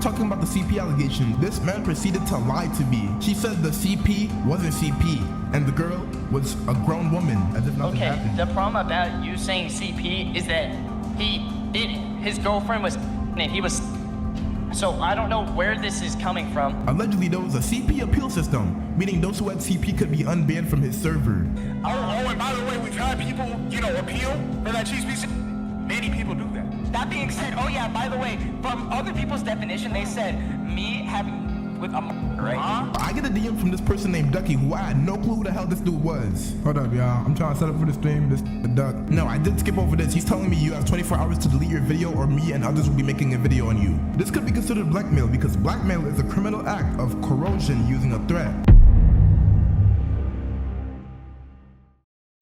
were talking about the CP allegation, this man proceeded to lie to me. She said the CP wasn't CP, and the girl was a grown woman, as if nothing happened. The problem about you saying CP is that he did it. His girlfriend was and he was. So I don't know where this is coming from. Allegedly, there was a CP appeal system, meaning those who had CP could be unbanned from his server. Oh, and by the way, we've had people, appeal for that cheese piece. Many people do that. That being said, oh yeah, by the way, from other people's definition, they said me having with a right? I get a DM from this person named Ducky who I had no clue who the hell this dude was. Hold up, y'all. I'm trying to set up for the stream. This Duck. No, I did skip over this. He's telling me you have 24 hours to delete your video or me and others will be making a video on you. This could be considered blackmail because blackmail is a criminal act of corrosion using a threat.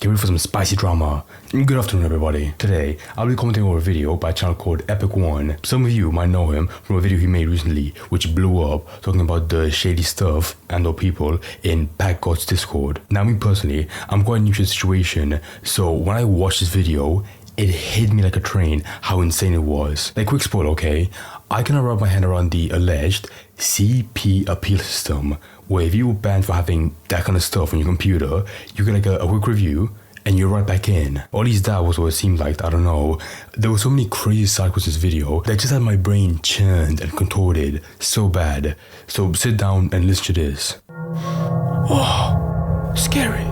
Get ready for some spicy drama. Good afternoon, everybody. Today, I'll be commenting on a video by a channel called Packgod. Some of you might know him from a video he made recently, which blew up, talking about the shady stuff and or people in Packgod's Discord. Now, me personally, I'm quite new to the situation, so when I watched this video, it hit me like a train how insane it was. Like, quick spoiler, okay? I cannot wrap my hand around the alleged CP appeal system, where if you were banned for having that kind of stuff on your computer, you get like a quick review and you're right back in. Or at least that was what it seemed like. I don't know. There were so many crazy cycles in this video that just had my brain churned and contorted so bad. So sit down and listen to this. Oh, scary.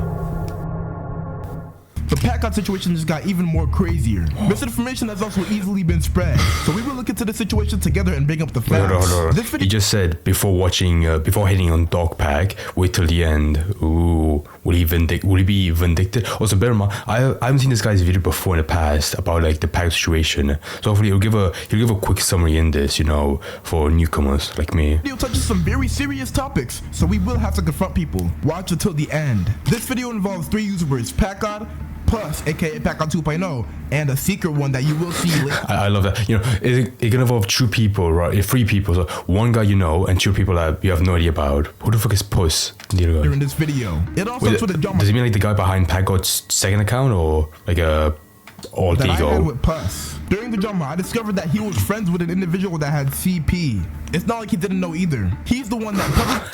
The Packgod situation just got even more crazier. Misinformation has also easily been spread, so we will look into the situation together and bring up the facts. Hold on. He just said before hitting on Dog Pack, wait till the end. Ooh, will he be vindicted? Also, bear in mind, I haven't seen this guy's video before in the past about like the Pack situation, so hopefully he'll give a quick summary in this, for newcomers like me. Video touches some very serious topics, so we will have to confront people. Watch until the end. This video involves 3 YouTubers: Packgod, Plus, aka Packgod 2.0, and a secret one that you will see later. I love that. It can involve 2 people, right? 3 people. So 1 guy and 2 people that you have no idea about. Who the fuck is Puss? In this video. It also does it mean like the guy behind Packgod's second account or like a alt that ego? I had with Puss. During the drama, I discovered that he was friends with an individual that had CP. It's not like he didn't know either. He's the one that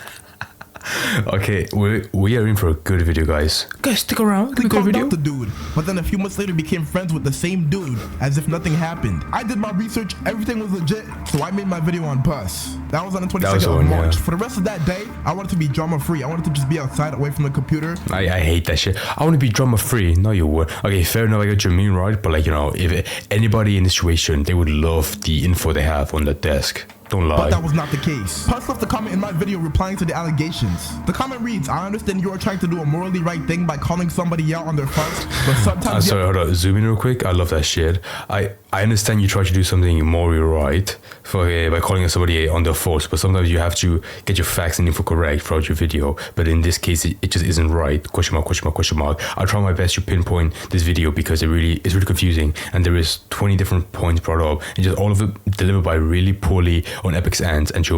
Okay, we are in for a good video, guys. Guys, stick around. He called out the dude, but then a few months later became friends with the same dude, as if nothing happened. I did my research, everything was legit, so I made my video on Puss. That was on the 22nd of March. For the rest of that day, I wanted to be drama-free. I wanted to just be outside, away from the computer. I hate that shit. I want to be drama-free. No, you would. Okay, fair enough, I get your mean, right? But if anybody in this situation, they would love the info they have on the desk. Don't lie. But that was not the case. Puss left a comment in my video replying to the allegations. The comment reads, I understand you are trying to do a morally right thing by calling somebody out on their faults, but sometimes... sorry, hold on. Zoom in real quick. I love that shit. I understand you try to do something morally right by calling somebody on their faults, but sometimes you have to get your facts and info correct throughout your video. But in this case, it just isn't right. Question mark, question mark, question mark. I'll try my best to pinpoint this video because it's really confusing, and there is 20 different points brought up, and just all of it delivered by really poorly on Epic's ends, and to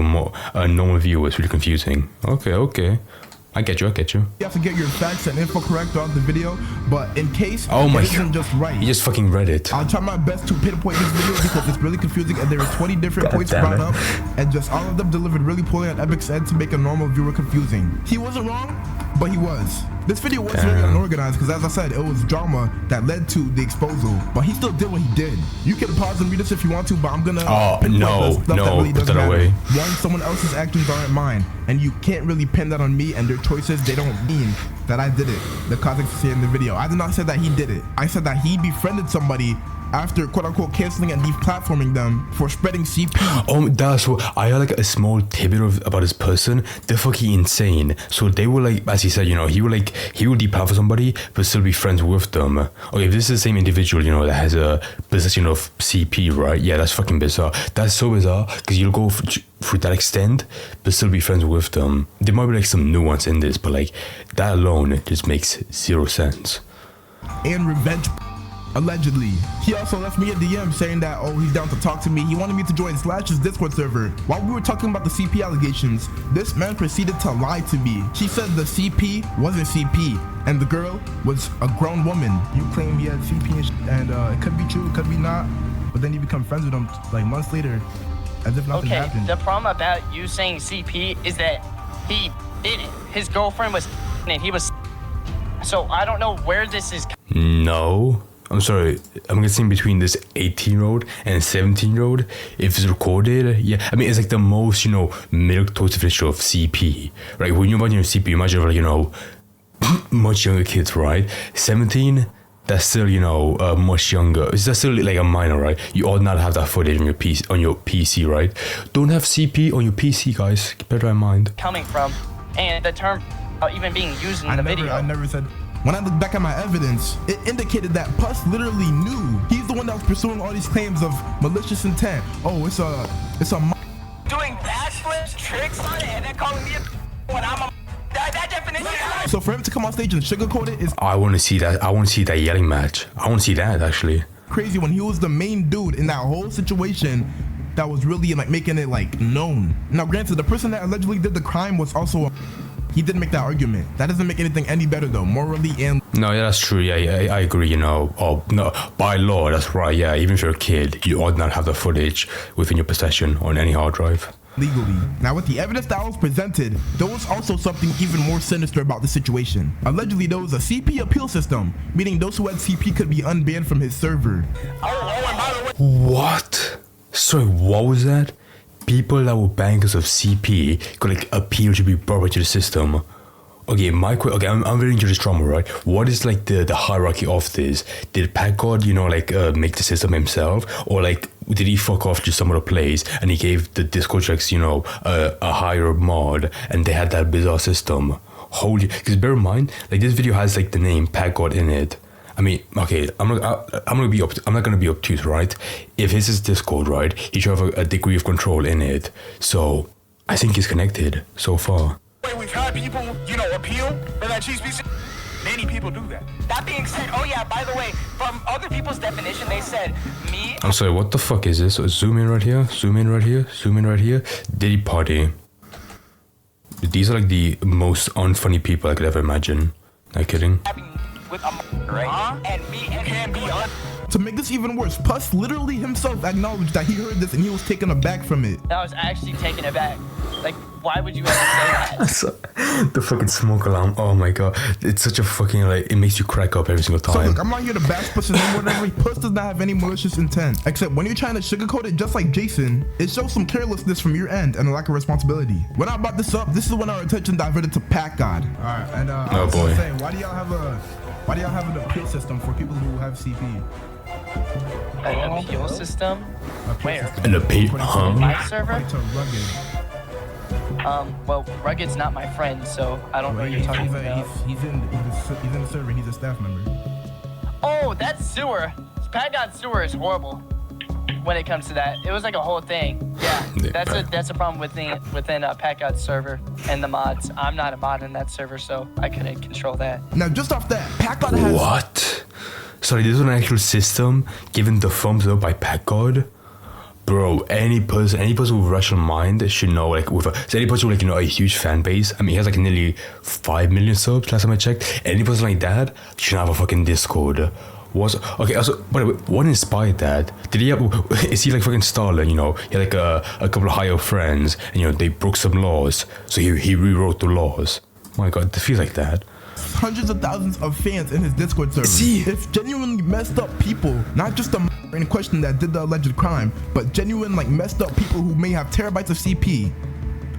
a normal viewer, it's really confusing. Okay. I get you. You have to get your facts and info correct throughout the video, but in case it isn't just right. You just fucking read it. I'll try my best to pinpoint this video because it's really confusing and there are 20 different points brought up, and just all of them delivered really poorly on Epic's end to make a normal viewer confusing. He wasn't wrong, but he was. This video was very unorganized because, as I said, it was drama that led to the exposal, but he still did what he did. You can pause and read this if you want to, but I'm gonna no, put that away. One, someone else's actions aren't mine, and you can't really pin that on me and their choices. They don't mean that I did it. The context is here in the video. I did not say that he did it. I said that he befriended somebody after quote-unquote canceling and deplatforming them for spreading CP. That's what I had, like a small tidbit about this person. They're fucking insane. So they were like, as he said, he would deplatform somebody but still be friends with them. Okay, if this is the same individual, that has a possession of CP, right? Yeah, that's fucking bizarre. That's so bizarre because you'll go through that extent but still be friends with them. There might be like some nuance in this, but like that alone just makes 0 sense. And revenge. Allegedly. He also left me a DM saying that, he's down to talk to me. He wanted me to join Slash's Discord server. While we were talking about the CP allegations, this man proceeded to lie to me. She said the CP wasn't CP, and the girl was a grown woman. You claim he had CP and it could be true, it could be not, but then you become friends with him like months later. as if nothing Okay, happened. the problem about you saying CP is that he didn't. His girlfriend was and he was. So I don't know where this is. No. I'm sorry, I'm guessing between this 18-year-old and 17-year-old, if it's recorded, yeah. I mean, it's like the most, milk toasted picture of CP, right? When you imagine CP, you imagine, like, much younger kids, right? 17, that's still, much younger. It's just still like a minor, right? You ought not have that footage on your PC, right? Don't have CP on your PC, guys. Keep that in mind. Coming from, and the term even being used in the video. I never said. When I look back at my evidence, it indicated that Puss literally knew. He's the one that was pursuing all these claims of malicious intent. Oh, it's a Doing backflips, tricks on it, and then calling me a when I'm a that definition. So for him to come on stage and sugarcoat it is I want to see that. I want to see that yelling match. I want to see that, actually. crazy when he was the main dude in that whole situation that was really like making it like known. Now granted, the person that allegedly did the crime was also he did make that argument. That doesn't make anything any better though, morally and No, yeah, that's true. Yeah, I agree. Oh no, by law, that's right. Yeah, even if you're a kid, you ought not have the footage within your possession on any hard drive. legally. Now with the evidence that was presented, there was also something even more sinister about the situation. Allegedly there was a CP appeal system, meaning those who had CP could be unbanned from his server. What? Sorry, what was that? People that were bankers of CP could appeal to be brought into the system. Okay, I'm very into this drama, right? What is the hierarchy of this? Did Packgod, make the system himself, or did he fuck off to some other place and he gave the Discord checks, a higher mod, and they had that bizarre system? Holy, because bear in mind, this video has the name Packgod in it. I mean, okay, I'm not gonna be obtuse, right? If this is Discord, right, he should have a degree of control in it. So I think he's connected so far. We've had people, appeal for that cheese piece. Many people do that. That being said, oh yeah, by the way, from other people's definition, they said me. I'm sorry, what the fuck is this? Zoom in right here, zoom in right here, zoom in right here. Diddy Party. These are the most unfunny people I could ever imagine. Not kidding. With a right? And me and can be on. To make this even worse, Puss literally himself acknowledged that he heard this and he was taken aback from it. I was actually taken aback. Why would you ever say that? The fucking smoke alarm. Oh my god. It's such a fucking, it makes you crack up every single time. So look, I'm not here to bash Puss and whatever. Puss does not have any malicious intent. Except when you're trying to sugarcoat it just like Jason, it shows some carelessness from your end and a lack of responsibility. When I brought this up, this is when our attention diverted to Packgod. Alright, and I was gonna say, why do y'all have an appeal system for people who have CP? An appeal system? Where? An appeal? My server? To Rugged. Well, Rugged's not my friend, so I don't know what you're talking about. He's in the server and he's a staff member. Oh, that's sewer. Packgod sewer is horrible when it comes to that. It was a whole thing. Yeah, that's a problem within Packgod's server and the mods. I'm not a mod in that server, so I couldn't control that. Now, just off that, Packgod has... What? Sorry, this is an actual system given the thumbs up by Packgod? Bro, any person with rational mind should know, any person with, a huge fan base. I mean, he has, nearly 5 million subs last time I checked. Any person like that should have a fucking Discord. Okay, also, by the way, what inspired that? Is he fucking Stalin, He had, a couple of higher friends, and, they broke some laws, so he rewrote the laws. My god, it feels like that. Hundreds of thousands of fans in his Discord server. If genuinely messed up people, not just the in question that did the alleged crime, but genuine messed up people who may have terabytes of CP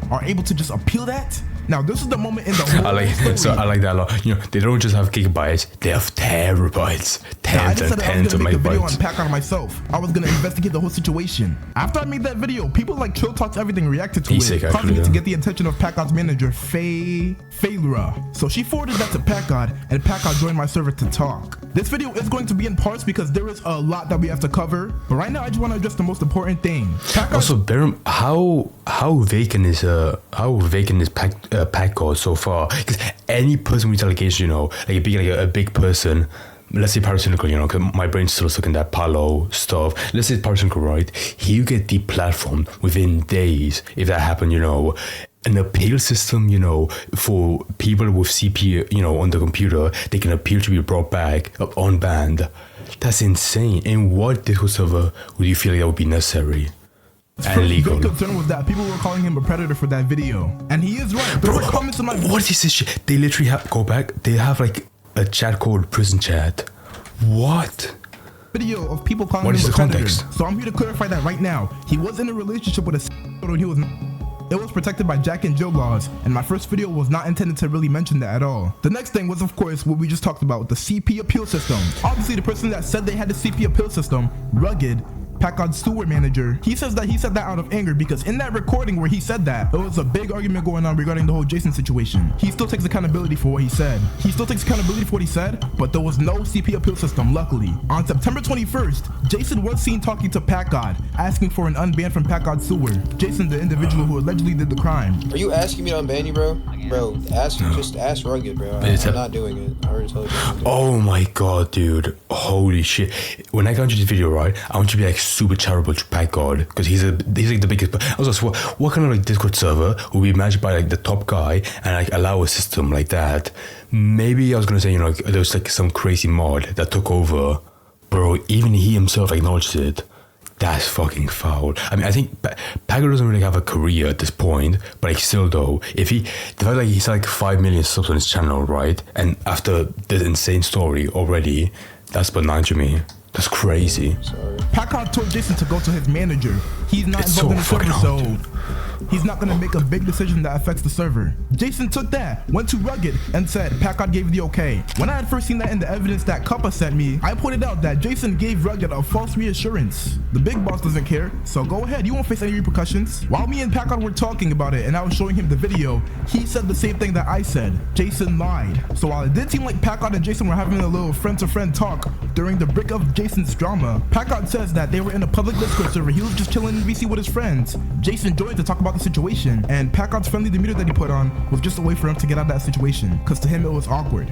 are able to just appeal that. Now this is the moment in the whole I like that a lot. They don't just have gigabytes, they have terabytes. Tens and tens of megabytes. I make a video on Packgod myself. I was gonna investigate the whole situation. After I made that video, people like Chill Talks Everything reacted to it, causing me to get the attention of Packgod's manager, Faylura. So she forwarded that to Packgod, and Packgod joined my server to talk. This video is going to be in parts because there is a lot that we have to cover, but right now I just want to address the most important thing. Also, how vacant is Packgod so far? Because any person with allegations, a big person, let's say Parasynical, because my brain's still stuck in that Palo stuff. Let's say Parasynical, right? He'll get deplatformed within days if that happened, An appeal system, for people with CP, on the computer, they can appeal to be brought back, unbanned. That's insane. In what Discord server would you feel that would be necessary? and illegal. The concern was that people were calling him a predator for that video, and he is right. There were comments on my what is this shit? They literally go back. They have like a chat called prison chat. What? Video of people calling him a predator. So I'm here to clarify that right now. He was in a relationship with a when he was. It was protected by Jack and Jill laws, and my first video was not intended to really mention that at all. The next thing was, of course, what we just talked about, the CP appeal system. Obviously, the person that said they had the CP appeal system, Rugged, Packgod's sewer manager, he says that he said that out of anger because in that recording where he said that, there was a big argument going on regarding the whole Jason situation. He still takes accountability for what he said. But there was no CP appeal system, luckily. On September 21st, Jason was seen talking to Packgod, asking for an unban from Packgod's sewer. Jason, the individual who allegedly did the crime. Are you asking me to unban you, bro? Bro, just ask Rugged, bro. I'm not doing it. I already told you. Oh my god, dude. Holy shit. When I got into this video, right, I want you to be like super charitable to Packgod because he's like the biggest. I was like, what kind of like Discord server will be managed by like the top guy and like allow a system like that? Maybe I was gonna say, you know, like, there was like some crazy mod that took over, bro. Even he himself acknowledged it. That's fucking foul. I mean, I think Packgod doesn't really have a career at this point, but like still though, if the fact like he's like 5 million subs on his channel, right? And after this insane story already, that's bananas to me. That's crazy. Sorry. Packgod told Jason to go to his manager. He's not involved in the server, so he's not gonna make a big decision that affects the server. Jason took that, went to Rugged, and said Packgod gave the okay. When I had first seen that in the evidence that Kappa sent me, I pointed out that Jason gave Rugged a false reassurance. The big boss doesn't care, so go ahead, you won't face any repercussions. While me and Packgod were talking about it and I was showing him the video, he said the same thing that I said. Jason lied. So while it did seem like Packgod and Jason were having a little friend-to-friend talk during the break of Jason's drama, Packgod says that they were in a public Discord server. He was just chilling in VC with his friends. Jason joined to talk about the situation, and Packgod's friendly demeanor that he put on was just a way for him to get out of that situation, because to him it was awkward.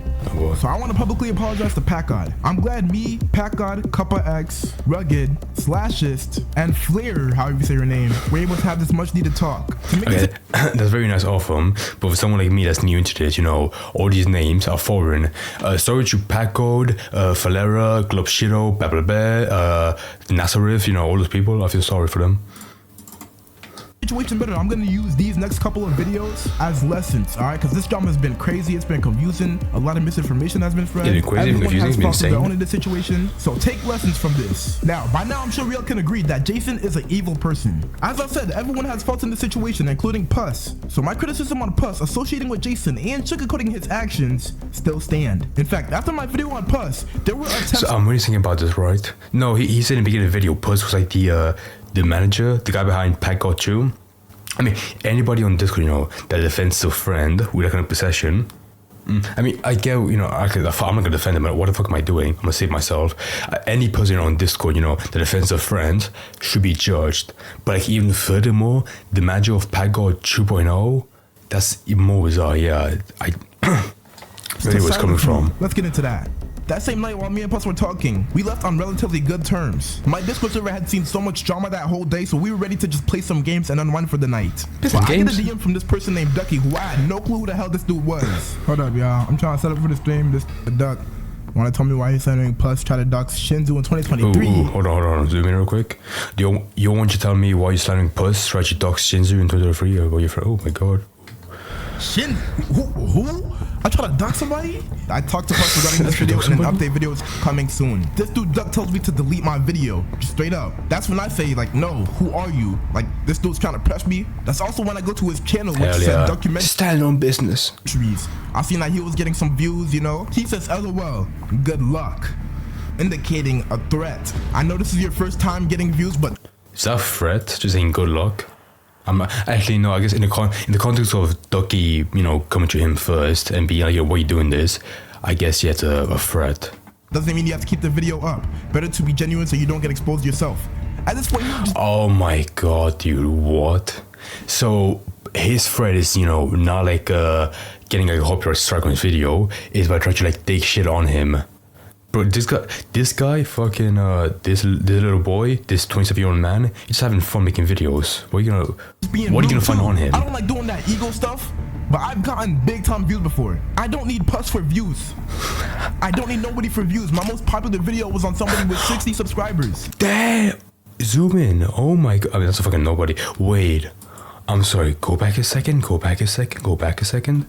So I want to publicly apologize to Packgod. I'm glad me, Packgod, Kappa X, Rugged, Slashist, and Flair, however you say your name, were able to have this much needed talk. Okay, that's very nice of him, but for someone like me that's new into this, you know, all these names are foreign. Sorry to Packgod, Falera, Globshiro, Babelbe, Nazareth, you know, all those people. I feel sorry for them. Situation better. I'm gonna use these next couple of videos as lessons, all right? Because this drama has been crazy. It's been confusing. A lot of misinformation has been spread. Everyone has felt their own in this situation. So take lessons from this. Now, by now, I'm sure we all can agree that Jason is an evil person. As I said, everyone has faults in this situation, including Puss. So my criticism on Puss associating with Jason and sugarcoating his actions still stand. In fact, after my video on Puss, there were attempts. So I'm really thinking about this, right? No, he said in the beginning of the video, Puss was like the manager, the guy behind Packgod 2. I mean, anybody on Discord, you know, that defends a friend with that kind of possession. I mean, I get, you know, actually, I'm not gonna defend him. What the fuck am I doing? I'm gonna save myself. Any person on Discord, you know, that defends a friend should be judged. But like, even furthermore, the manager of Packgod 2.0, that's even more bizarre. Yeah, I where it was coming from. Let's get into that. That same night while me and Puss were talking, we left on relatively good terms. My Discord server had seen so much drama that whole day, so we were ready to just play some games and unwind for the night. So I get a DM from this person named Ducky, who I had no clue who the hell this dude was. Hold up, y'all. I'm trying to set up for the stream. This Duck wanna tell me why he's sending Puss try to dox Shinzu in 2023. Ooh, hold on. Zoom in real quick. You want to tell me why you're slandering Puss, try to dox Shinzu in 2023? Oh my god. Shin? Who? I try to dox somebody? I talked to Puss regarding this video and an update video is coming soon. This dude Duck tells me to delete my video, just straight up. That's when I say like, no, who are you? Like, this dude's trying to press me. That's also when I go to his channel, which said documentary. Stand on business. I seen that he was getting some views, you know? He says, LOL, good luck, indicating a threat. I know this is your first time getting views, but is that a threat? Just saying good luck? I'm actually no. I guess in the context of Ducky, you know, coming to him first and being like, "Yo, why are you doing this?" I guess yeah, it's a threat. Doesn't mean you have to keep the video up. Better to be genuine so you don't get exposed yourself. At this point, oh my god, dude, what? So his threat is, you know, not like getting like a copyright strike on his video. Is by trying to like take shit on him. Bro, this guy, fucking, this little boy, this 27-year-old man, he's having fun making videos. What are you gonna find on him? I don't like doing that ego stuff, but I've gotten big time views before. I don't need Puss for views. I don't need nobody for views. My most popular video was on somebody with 60 subscribers. Damn. Zoom in. Oh my god. I mean, that's a fucking nobody. Wait. I'm sorry. Go back a second. Go back a second. Go back a second.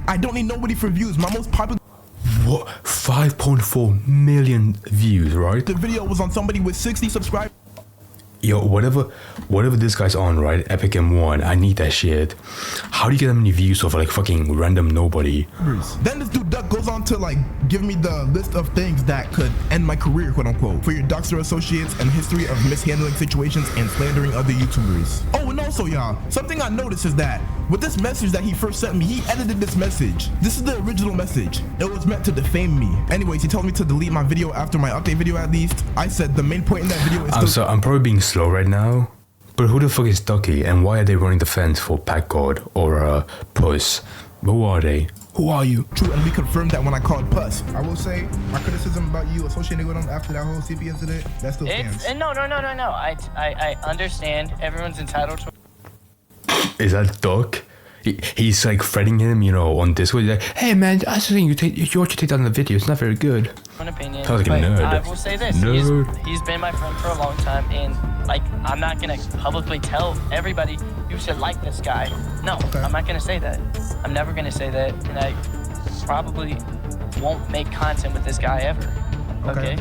I don't need nobody for views. My most popular... What? 5.4 million views, right? The video was on somebody with 60 subscribers. Yo, whatever this guy's on, right? Epic M1, I need that shit. How do you get that many views off like fucking random nobody? Then this dude Duck goes on to like give me the list of things that could end my career, quote unquote, for your Duckster associates and history of mishandling situations and slandering other YouTubers. Oh, and also y'all, something I noticed is that with this message that he first sent me, he edited this message. This is the original message. It was meant to defame me. Anyways, he told me to delete my video after my update video at least. I said the main point in that video is I'm probably being slow right now, but who the fuck is Ducky and why are they running the fence for Packgod or Puss? Who are they? Who are you? True, and we confirmed that when I called Puss. I will say my criticism about you associating with him after that whole CP incident, that still stands. No. I understand. Everyone's entitled to. Is that Duck? He's like threatening him, you know, on Discord. He's like, hey man, I just think you should take down the video. It's not very good. One opinion. Sounds like a nerd. I will say this: he's been my friend for a long time, and like I'm not gonna publicly tell everybody you should like this guy. No, okay. I'm not gonna say that. I'm never gonna say that, and I probably won't make content with this guy ever. Okay.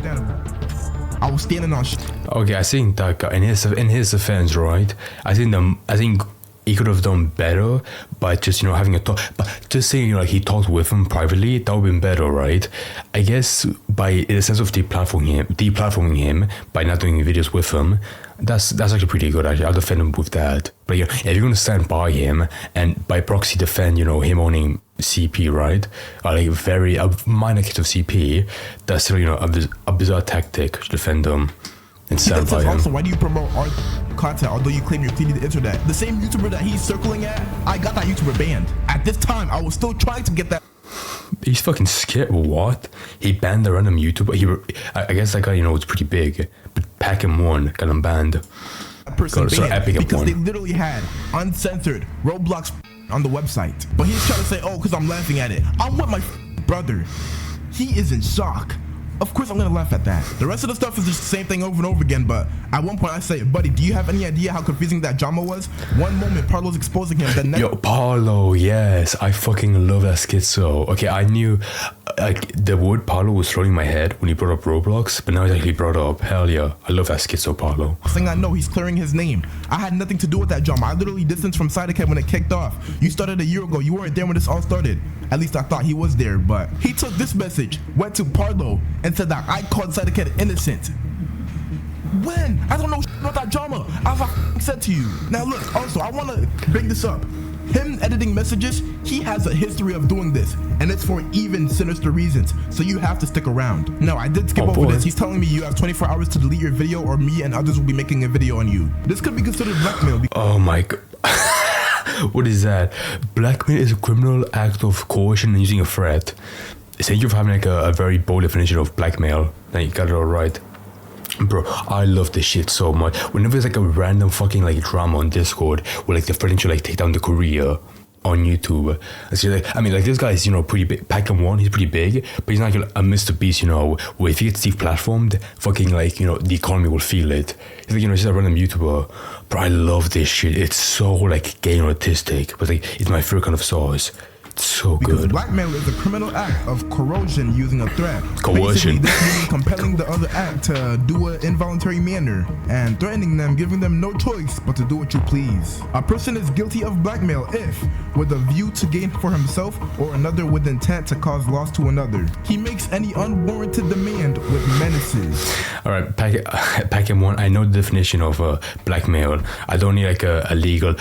I was standing on. Okay, I think that guy, in his defense, right? I think he could have done better by just, you know, having a talk. But just saying, you know, like he talked with him privately, that would have been better, right? I guess in the sense of deplatforming him by not doing videos with him, that's actually pretty good. Actually, I'll defend him with that. But you know, if you're gonna stand by him and by proxy defend, you know, him owning CP, right? Or like a minor case of CP, that's still, you know, a bizarre tactic to defend him. And stand by him. Also, why do you promote our content although you claim you're cleaning the internet? The same YouTuber that he's circling at, I got that YouTuber banned. At this time, I was still trying to get that. He's fucking scared. What? He banned the random YouTuber. I guess that guy, you know, was pretty big. But Packgod got him banned. That person banned because they literally had uncensored Roblox on the website. But he's trying to say, oh, because I'm laughing at it. I'm with my brother. He is in shock. Of course I'm gonna laugh at that. The rest of the stuff is just the same thing over and over again, but at one point I say, buddy, do you have any idea how confusing that drama was? One moment Parlo's exposing him, the next— Yo, Parlo, yes, I fucking love that schizo. Okay, I knew like the word Parlo was throwing in my head when he brought up Roblox, but now he's actually brought up, hell yeah, I love that schizo Parlo. Thing I know, he's clearing his name. I had nothing to do with that drama. I literally distanced from Sidecat when it kicked off. You started a year ago. You weren't there when this all started. At least I thought he was there, but he took this message, went to Parlo, and said that I called Sidecat innocent. When? I don't know about that drama. As I said to you. Now look, also, I want to bring this up. Him editing messages, he has a history of doing this, and it's for even sinister reasons, so you have to stick around. No, I did skip over this. He's telling me you have 24 hours to delete your video or me and others will be making a video on you. This could be considered blackmail. Oh my god. What is that? Blackmail is a criminal act of coercion and using a threat. Thank you for having like a very bold definition of blackmail. Now you got it all right. Bro, I love this shit so much. Whenever there's like a random fucking like drama on Discord where like the friend should like take down the career on YouTube. So, like, I mean, like this guy is, you know, pretty big. Packgod, he's pretty big, but he's not like a Mr. Beast, you know, where if he gets deplatformed, fucking like, you know, the economy will feel it. He's like, you know, he's just a random YouTuber. Bro, I love this shit. It's so like gay and autistic, but like it's my favorite kind of sauce. So because good. Blackmail is a criminal act of coercion using a threat. Coercion. Basically, this means compelling the other act to do an involuntary manner and threatening them, giving them no choice but to do what you please. A person is guilty of blackmail if, with a view to gain for himself or another with intent to cause loss to another, he makes any unwarranted demand with menaces. All right, Packgod, I know the definition of blackmail. I don't need like a legal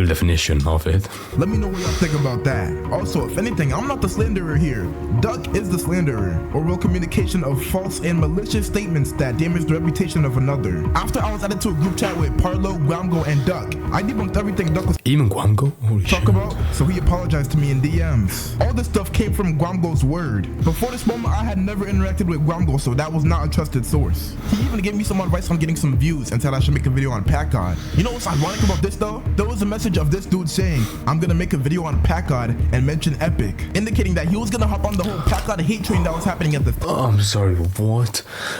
definition of it. Let me know what y'all think about that. Also, if anything, I'm not the slanderer here. Duck is the slanderer, or real communication of false and malicious statements that damage the reputation of another. After I was added to a group chat with Parlo, Guamgo, and Duck, I debunked everything Duck was even Guamgo? Holy shit. about, so he apologized to me in DMs. All this stuff came from Guamgo's word. Before this moment, I had never interacted with Guamgo, so that was not a trusted source. He even gave me some advice on getting some views and said I should make a video on Packgod. You know what's ironic about this though? There was a message of this dude saying, I'm gonna make a video on Packgod and and mention Epic, indicating that he was gonna hop on the whole Packgod hate train that was happening at the I'm sorry, what?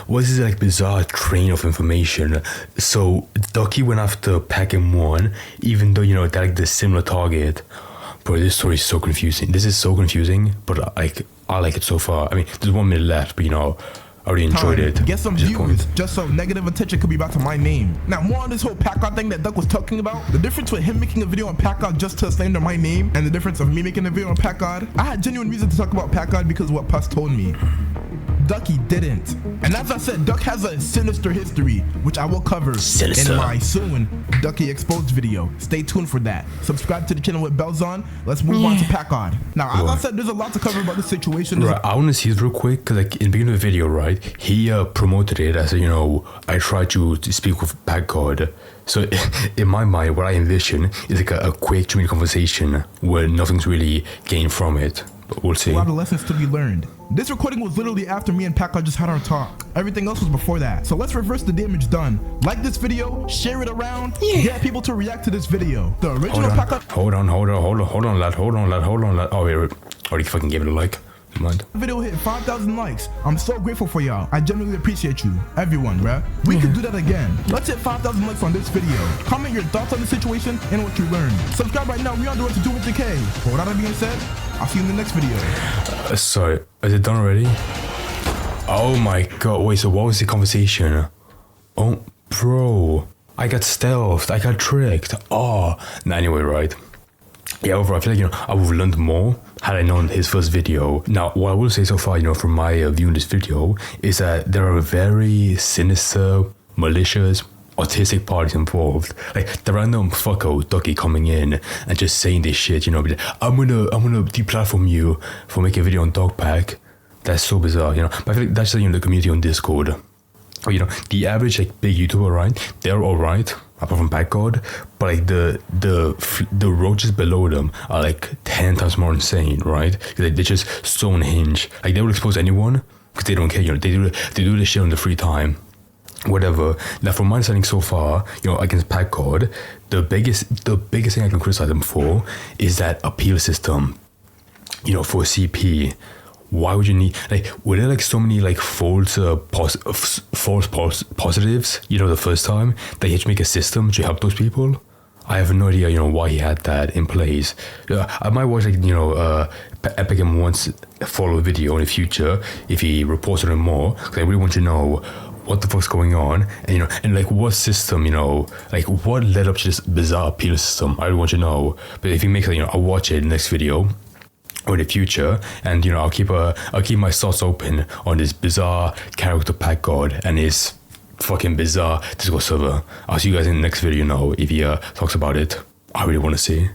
What is this like bizarre train of information? So Ducky went after Packgod, even though, you know, they're like the similar target. Bro, this story is so confusing. This is so confusing, but like I like it so far. I mean, there's 1 minute left, but you know, I already enjoyed it. Get some views, just so negative attention could be brought to my name. Now, more on this whole Packgod thing that Duck was talking about. The difference with him making a video on Packgod just to slander my name, and the difference of me making a video on Packgod. I had genuine reason to talk about Packgod because of what Puss told me. Ducky didn't. And as I said, Duck has a sinister history, which I will cover in my soon Ducky Exposed video. Stay tuned for that. Subscribe to the channel with bells on. Let's move on to Packgod. Now, as I said, there's a lot to cover about this situation. Right, I want to see it real quick, because like in the beginning of the video, right, he promoted it as, you know, I tried to speak with Packgod. So in my mind, what I envision is like a quick 2-minute conversation where nothing's really gained from it. But we'll see. A lot of lessons to be learned. This recording was literally after me and Packgod just had our talk. Everything else was before that. So let's reverse the damage done. Like this video, share it around, get people to react to this video. The original Packgod. Hold on, lad. Oh, wait, already fucking gave it a like. Mind. Video hit 5,000 likes. I'm so grateful for y'all. I genuinely appreciate you, everyone, bruh. We could do that again. Let's hit 5,000 likes on this video. Comment your thoughts on the situation and what you learned. Subscribe right now. We're on the road to 200K. But with that being said, I'll see you in the next video. Sorry, is it done already? Oh my god, wait, so what was the conversation? Oh, bro, I got stealthed, I got tricked. Oh, nah, anyway, right. Yeah, overall, I feel like, you know, I would have learned more had I known his first video. Now, what I will say so far, you know, from my viewing this video, is that there are very sinister, malicious, autistic parties involved. Like the random fucko Ducky coming in and just saying this shit, you know, I'm gonna deplatform you for making a video on Dogpack. That's so bizarre, you know. But I feel like that's like, you know, the community on Discord. Or, you know, the average like big YouTuber, right? They're alright, apart from Packgod, but like the roaches below them are like 10 times more insane, right? They're just so unhinged. Like they will expose anyone because they don't care, you know. They do this shit on the free time. Whatever. Now, from my understanding so far, you know, against Packgod, the biggest thing I can criticize them for is that appeal system. You know, for CP, why would you need, like, were there like so many like false positives? You know, the first time that he had to make a system to help those people. I have no idea, you know, why he had that in place. I might watch, like, you know, Epic him once follow video in the future if he reports on it more, because I really want to know what the fuck's going on, and, you know, and like what system, you know, like what led up to this bizarre appeal system. I really want to know. But if he makes, like, you know, I'll watch it in the next video or in the future, and, you know, I'll keep my thoughts open on this bizarre character Packgod and his fucking bizarre Discord server. I'll see you guys in the next video now if he talks about it. I really want to see.